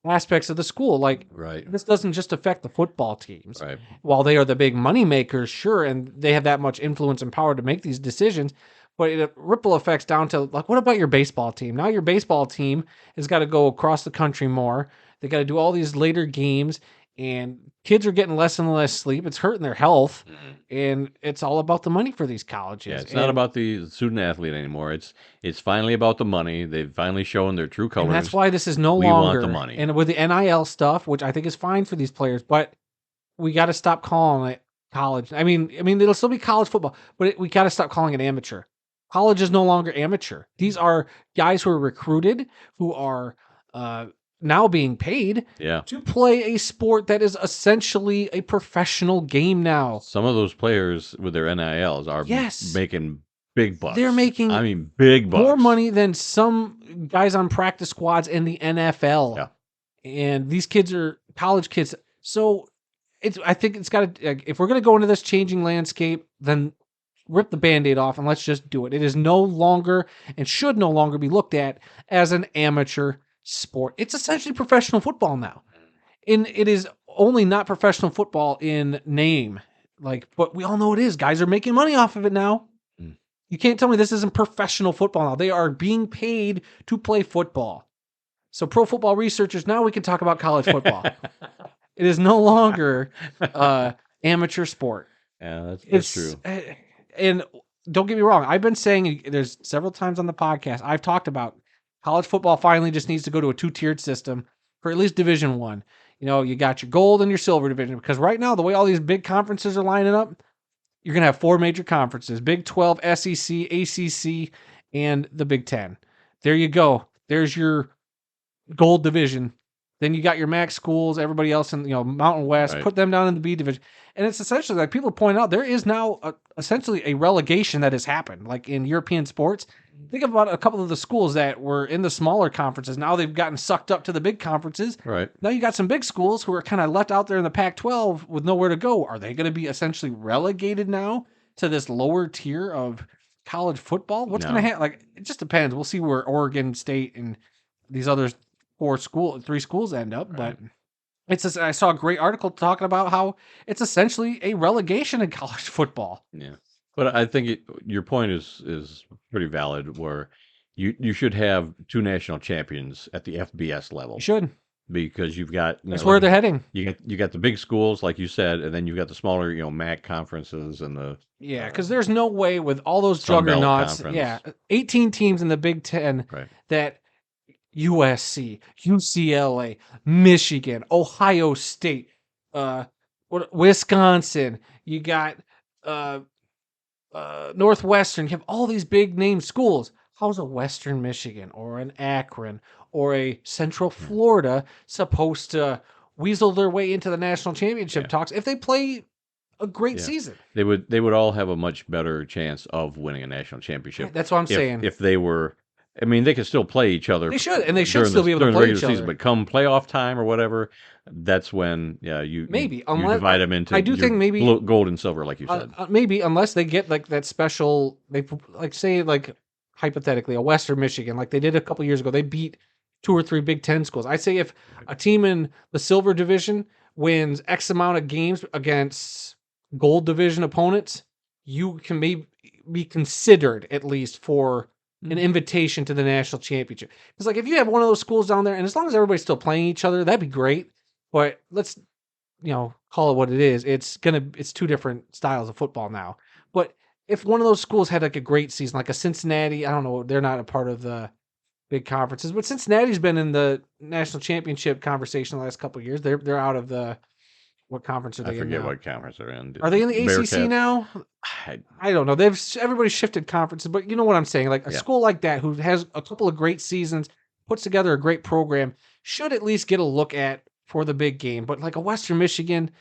aspects of the school. Like, Right. this doesn't just affect the football teams. Right. While they are the big money makers, sure, and they have that much influence and power to make these decisions, but it ripple effects down to like, what about your baseball team? Now your baseball team has got to go across the country more. They got to do all these later games, and kids are getting less and less sleep. It's hurting their health, and it's all about the money for these colleges. Yeah, it's not about the student athlete anymore. It's finally about the money. They've finally shown their true colors. And that's why this is no We longer want the money. And with the NIL stuff, which I think is fine for these players, but we got to stop calling it college. I mean, it'll still be college football, but we got to stop calling it amateur. College is no longer amateur. These are guys who are recruited, who are now being paid to play a sport that is essentially a professional game now. Some of those players with their NILs are making big bucks. They're making, big bucks. More money than some guys on practice squads in the NFL. Yeah. And these kids are college kids. So I think it's got to, if we're going to go into this changing landscape, then rip the Band-Aid off and let's just do it. It is no longer and should no longer be looked at as an amateur sport. It's essentially professional football now. And it is only not professional football in name. But we all know it is. Guys are making money off of it now. You can't tell me this isn't professional football now. They are being paid to play football. So pro football researchers, now we can talk about college football. It is no longer amateur sport. Yeah, that's true. And don't get me wrong. I've been saying there's several times on the podcast, I've talked about college football finally just needs to go to a 2-tiered system for at least Division I. You got your gold and your silver division, because right now, the way all these big conferences are lining up, you're going to have 4 major conferences: Big 12, SEC, ACC, and the Big 10. There you go. There's your gold division. Then you got your MAC schools, everybody else in Mountain West, put them down in the B division. And it's essentially, like people point out, there is now essentially a relegation that has happened. Like in European sports, think about a couple of the schools that were in the smaller conferences. Now they've gotten sucked up to the big conferences. Right. Now you got some big schools who are kind of left out there in the Pac-12 with nowhere to go. Are they going to be essentially relegated now to this lower tier of college football? What's going to happen? Like, it just depends. We'll see where Oregon State and these other 3 schools end up. But I saw a great article talking about how it's essentially a relegation in college football. Yeah. But I think your point is pretty valid, where you should have 2 national champions at the FBS level. You should. Because you've got that's where they're heading. You got the big schools, like you said, and then you've got the smaller, MAC conferences and the because there's no way with all those juggernauts, 18 teams in the Big 10 that USC, UCLA, Michigan, Ohio State, Wisconsin, you got Northwestern. You have all these big name schools. How's a Western Michigan or an Akron or a Central Florida supposed to weasel their way into the national championship talks if they play a great season? They would all have a much better chance of winning a national championship. That's what I'm saying. If they were, they could still play each other. They should, and they should still be able to play each other. But come playoff time or whatever, that's when you divide them into. I do think maybe gold and silver, like you said. Maybe unless they get like that special, say hypothetically a Western Michigan, like they did a couple years ago, they beat 2 or 3 Big 10 schools. I'd say if a team in the silver division wins X amount of games against gold division opponents, you can maybe be considered at least for an invitation to the national championship. It's like if you have one of those schools down there, and as long as everybody's still playing each other, that'd be great. But let's, call it what it is. It's 2 different styles of football now. But if one of those schools had like a great season, like a Cincinnati, I don't know, they're not a part of the big conferences, but Cincinnati's been in the national championship conversation the last couple of years. They're out of the what conference are I they in forget now? what conference they're in. Are they in the ACC Bearcats. now? I, I don't know. Everybody shifted conferences, but you know what I'm saying. Like a Yeah. school like that who has a couple of great seasons, puts together a great program, should at least get a look at for the big game. But like a Western Michigan,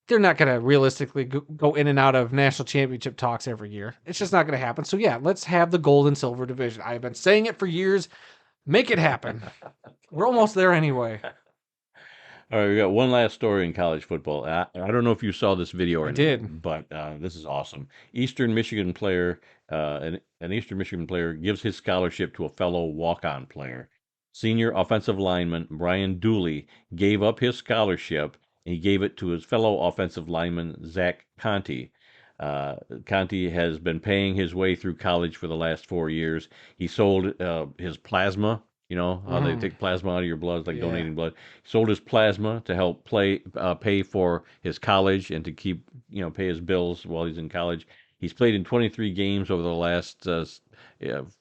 they're not going to realistically go in and out of national championship talks every year. It's just not going to happen. So yeah, let's have the gold and silver division. I've been saying it for years. Make it happen. We're almost there anyway. All right, we got one last story in college football. I don't know if you saw this video or I not, did. but this is awesome. An Eastern Michigan player gives his scholarship to a fellow walk-on player. Senior offensive lineman Brian Dooley gave up his scholarship and he gave it to his fellow offensive lineman Zach Conti. Conti has been paying his way through college for the last 4 years. He sold his plasma. You know how they take plasma out of your blood, it's like Yeah. donating blood. Sold his plasma to help pay for his college and to keep pay his bills while he's in college. He's played in 23 games over the last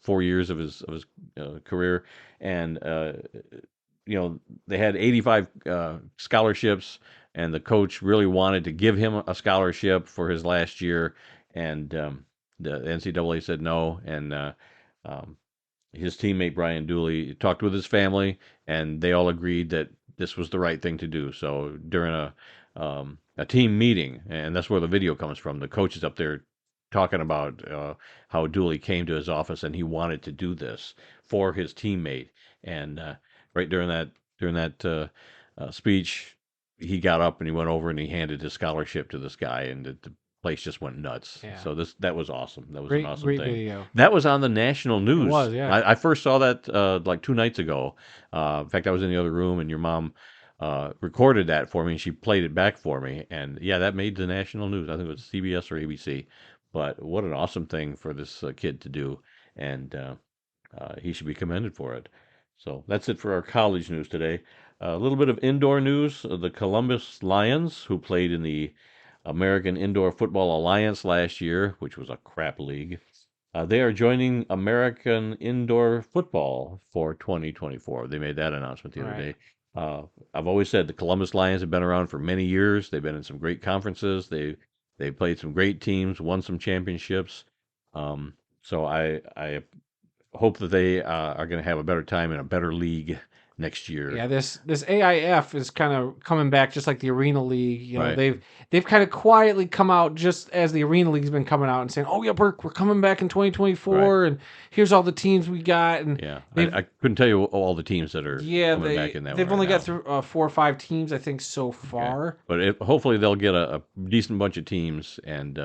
4 years of his career, and they had 85 scholarships, and the coach really wanted to give him a scholarship for his last year, and the NCAA said no, and his teammate Brian Dooley talked with his family, and they all agreed that this was the right thing to do. So during a team meeting, and that's where the video comes from, the coach is up there talking about how Dooley came to his office and he wanted to do this for his teammate. And right during that speech, he got up and he went over and he handed his scholarship to this guy, and the place just went nuts. Yeah. So that was awesome. That was Great, an awesome great thing. video. That was on the national news. It was, yeah. I first saw that like 2 nights ago. In fact, I was in the other room, and your mom recorded that for me, and she played it back for me. And yeah, that made the national news. I think it was CBS or ABC. But what an awesome thing for this kid to do, and he should be commended for it. So that's it for our college news today. A little bit of indoor news. The Columbus Lions, who played in the American Indoor Football Alliance last year, which was a crap league, they are joining American Indoor Football for 2024. They made that announcement the other day. I've always said the Columbus Lions have been around for many years. They've been in some great conferences. They played some great teams, won some championships. So I hope that they are going to have a better time in a better league next year. Yeah, this AIF is kind of coming back just like the Arena League. You know, Right. they've kind of quietly come out just as the Arena League's been coming out and saying, "Oh yeah, we're coming back in 2024, and here's all the teams we got." And Yeah, I couldn't tell you all the teams that are yeah, coming back in that they've one only right got through 4 or 5 teams, I think, so far. But hopefully they'll get a decent bunch of teams, and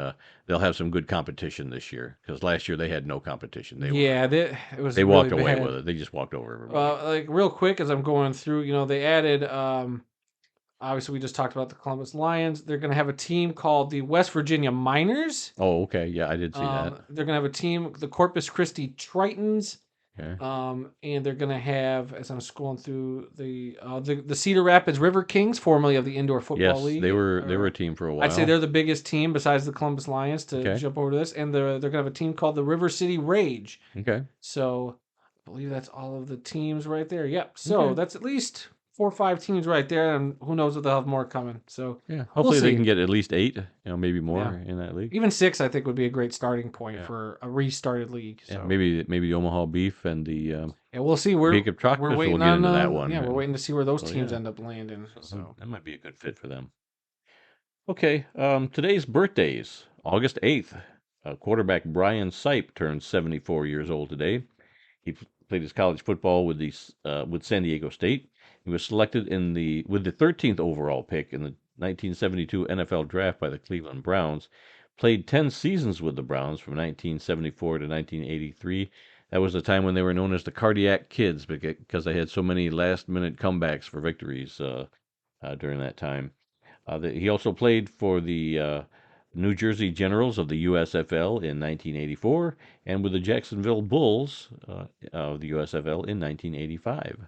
they'll have some good competition this year. Because last year they had no competition. It was They walked really away bad. with it. They just walked over everybody. Like real quick as I'm going through, you know, they added obviously we just talked about the Columbus Lions. They're going to have a team called the West Virginia Miners. Oh, okay. Yeah, I did see that. They're going to have a team, the Corpus Christi Tritons. Okay. And they're going to have, as I'm scrolling through the Cedar Rapids River Kings, formerly of the Indoor Football Yes, League. they were a team for a while. I'd say they're the biggest team besides the Columbus Lions to jump over to this, and they're going to have a team called the River City Rage. Okay. So I believe that's all of the teams right there. Yep. So that's at least 4 or 5 teams right there, and who knows if they'll have more coming. So yeah, hopefully they see. can get at least 8, maybe more in that league. Even 6, I think, would be a great starting point for a restarted league. So. Yeah, maybe the Omaha Beef and the yeah, we'll see. We're Jacob Chalkfish will waiting get on into that one. Yeah, we're waiting to see where those teams end up landing. So So that might be a good fit for them. Okay, today's birthdays. August 8th, quarterback Brian Sipe turned 74 years old today. He played his college football with San Diego State. He was selected with the 13th overall pick in the 1972 NFL draft by the Cleveland Browns. Played 10 seasons with the Browns from 1974 to 1983. That was the time when they were known as the Cardiac Kids because they had so many last-minute comebacks for victories during that time. He also played for the New Jersey Generals of the USFL in 1984 and with the Jacksonville Bulls of the USFL in 1985.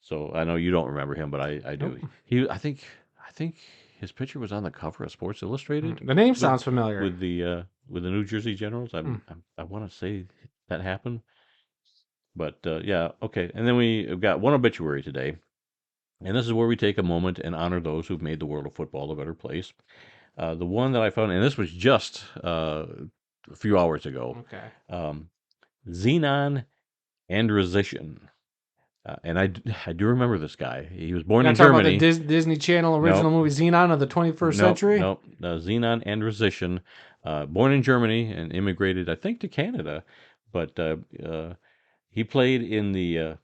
So I know you don't remember him, but I do. Nope. I think his picture was on the cover of Sports Illustrated. The name sounds familiar. With the with the New Jersey Generals. I want to say that happened, but yeah, okay. And then we've got one obituary today, and this is where we take a moment and honor those who've made the world of football a better place. The one that I found, and this was just a few hours ago, Okay. Xenon Androzician. And I do remember this guy. He was born You're in not talking Germany. about the Disney Channel original movie Xenon of the 21st century? Nope. Xenon Androzician, born in Germany and immigrated, I think, to Canada. But he played in the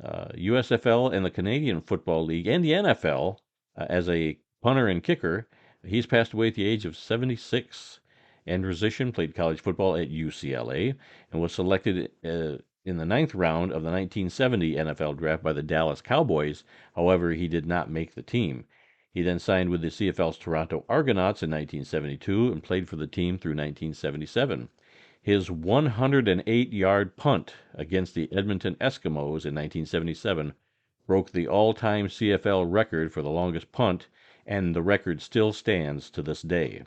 USFL and the Canadian Football League and the NFL as a punter and kicker. He's passed away at the age of 76. Androzician played college football at UCLA and was selected in the 9th round of the 1970 NFL draft by the Dallas Cowboys. However, he did not make the team. He then signed with the CFL's Toronto Argonauts in 1972 and played for the team through 1977. His 108-yard punt against the Edmonton Eskimos in 1977 broke the all-time CFL record for the longest punt, and the record still stands to this day.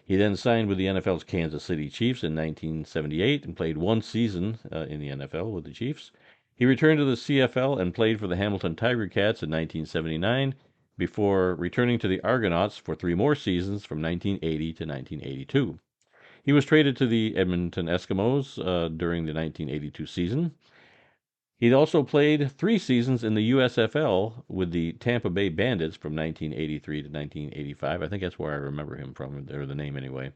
He then signed with the NFL's Kansas City Chiefs in 1978 and played one season in the NFL with the Chiefs. He returned to the CFL and played for the Hamilton Tiger Cats in 1979 before returning to the Argonauts for 3 more seasons from 1980 to 1982. He was traded to the Edmonton Eskimos during the 1982 season. He also played 3 seasons in the USFL with the Tampa Bay Bandits from 1983 to 1985. I think that's where I remember him from, or the name anyway.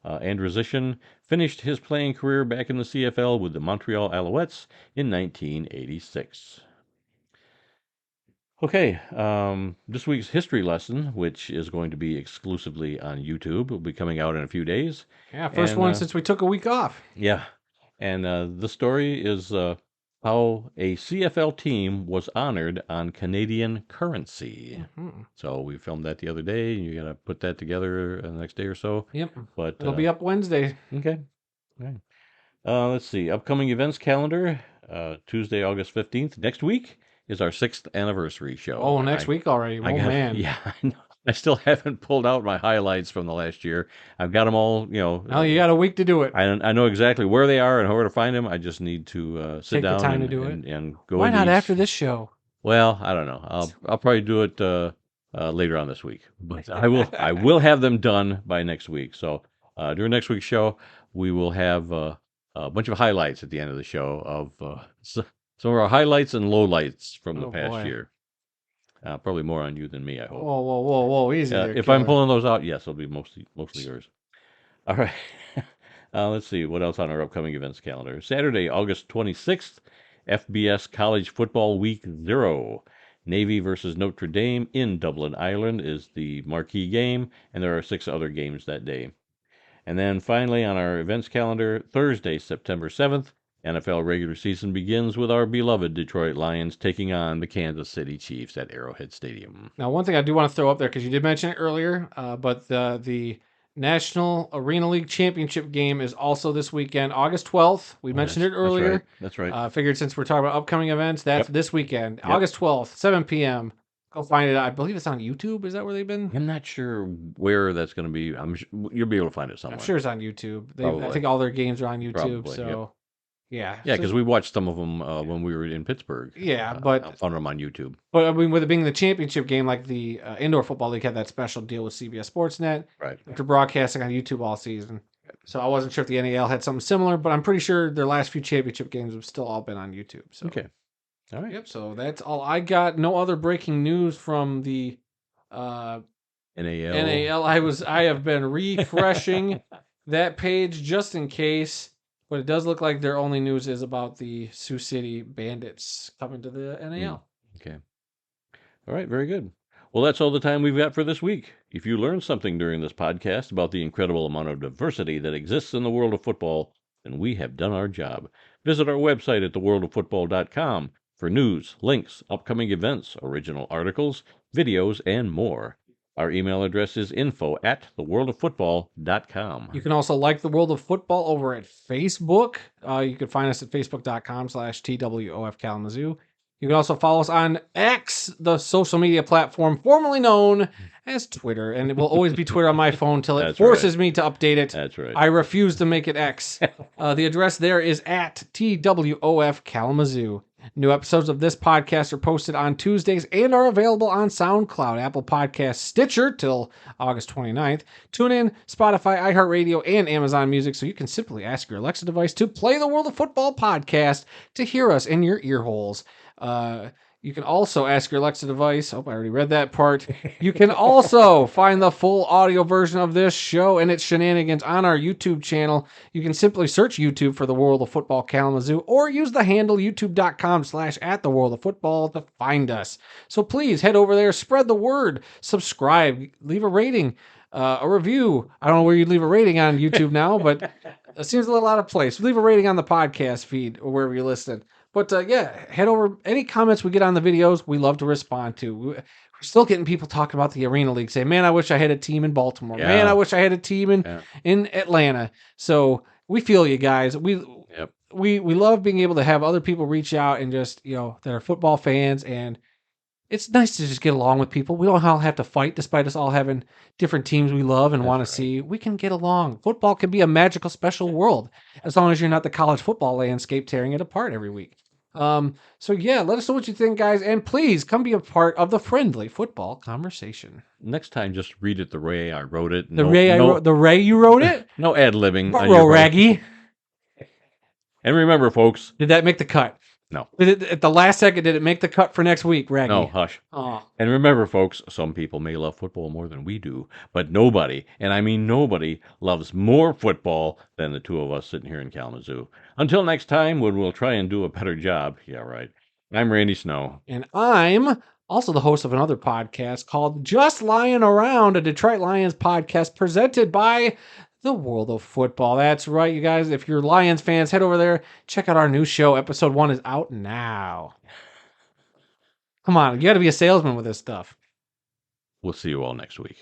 Androzician finished his playing career back in the CFL with the Montreal Alouettes in 1986. Okay, this week's history lesson, which is going to be exclusively on YouTube, will be coming out in a few days. Yeah, first one since we took a week off. Yeah, and the story is how a CFL team was honored on Canadian currency. Mm-hmm. So we filmed that the other day. You got to put that together the next day or so. Yep. But it'll be up Wednesday. Okay. All right. Let's see. Upcoming events calendar. Tuesday, August 15th. Next week is our 6th anniversary show. Oh, next week already. Man. Yeah, I know. I still haven't pulled out my highlights from the last year. I've got them all, Oh, you got a week to do it. I know exactly where they are and where to find them. I just need to sit Take down the time and, to do and go. Why not each... after this show? Well, I don't know. I'll probably do it later on this week, but I will have them done by next week. So during next week's show, we will have a bunch of highlights at the end of the show of some of our highlights and lowlights from the past year. Probably more on you than me, I hope. Whoa, easy there, if killer. I'm pulling those out, yes, it'll be mostly yours. All right. Let's see what else on our upcoming events calendar. Saturday, August 26th, FBS College Football Week 0. Navy versus Notre Dame in Dublin, Ireland is the marquee game, and there are 6 other games that day. And then finally on our events calendar, Thursday, September 7th, NFL regular season begins with our beloved Detroit Lions taking on the Kansas City Chiefs at Arrowhead Stadium. Now, one thing I do want to throw up there, because you did mention it earlier, but the National Arena League Championship game is also this weekend, August 12th. We mentioned it earlier. That's right. I figured since we're talking about upcoming events, that's this weekend, August 12th, 7 p.m. Go find it. I believe it's on YouTube. Is that where they've been? I'm not sure where that's going to be. You'll be able to find it somewhere. I'm sure it's on YouTube. I think all their games are on YouTube. Probably, so, yeah. Yeah, because we watched some of them when we were in Pittsburgh. Yeah, but I found them on YouTube. But I mean, with it being the championship game, like the Indoor Football League had that special deal with CBS Sportsnet. Right. After broadcasting on YouTube all season. So I wasn't sure if the NAL had something similar, but I'm pretty sure their last few championship games have still all been on YouTube. So. Okay. All right. Yep. So that's all I got. No other breaking news from the NAL. I have been refreshing that page just in case, but it does look like their only news is about the Sioux City Bandits coming to the NAL. Okay. All right. Very good. Well, that's all the time we've got for this week. If you learned something during this podcast about the incredible amount of diversity that exists in the world of football, then we have done our job. Visit our website at theworldoffootball.com for news, links, upcoming events, original articles, videos, and more. Our email address is info@theworldoffootball.com. You can also like The World of Football over at Facebook. You can find us at facebook.com/TWOF Kalamazoo. You can also follow us on X, the social media platform formerly known as Twitter. And it will always be Twitter on my phone until it That's forces me to update it. That's right. I refuse to make it X. The address there is at TWOF Kalamazoo. New episodes of this podcast are posted on Tuesdays and are available on SoundCloud, Apple Podcasts, Stitcher till August 29th, TuneIn, Spotify, iHeartRadio, and Amazon Music, so you can simply ask your Alexa device to play the World of Football podcast to hear us in your ear holes. You can also ask your Alexa device. Oh, I already read that part. You can also find the full audio version of this show and its shenanigans on our YouTube channel. You can simply search YouTube for the World of Football Kalamazoo or use the handle youtube.com/@theworldoffootball to find us. So please head over there, spread the word, subscribe, leave a rating, a review. I don't know where you'd leave a rating on YouTube now, but it seems a little out of place. Leave a rating on the podcast feed or wherever you listen. But yeah, head over. Any comments we get on the videos, we love to respond to. We're still getting people talking about the Arena League, saying, man, I wish I had a team in Baltimore. Yeah. Man, I wish I had a team in Atlanta. So we feel you guys. We love being able to have other people reach out and just, that are football fans. And it's nice to just get along with people. We don't all have to fight, despite us all having different teams we love and want to see. We can get along. Football can be a magical, special world, as long as you're not the college football landscape tearing it apart every week. So yeah, let us know what you think, guys, and please come be a part of the friendly football conversation. Next time, just read it the way I wrote it. The way you wrote it? No ad-libbing. Raggy. And remember, folks. Did that make the cut? No. At the last second, did it make the cut for next week, Raggy? No, hush. Oh. And remember, folks, some people may love football more than we do, but nobody, and I mean nobody, loves more football than the two of us sitting here in Kalamazoo. Until next time, when we'll try and do a better job. Yeah, right. I'm Randy Snow. And I'm also the host of another podcast called Just Lying Around, a Detroit Lions podcast presented by the World of Football. That's right, you guys. If you're Lions fans, head over there. Check out our new show. Episode 1 is out now. Come on, you got to be a salesman with this stuff. We'll see you all next week.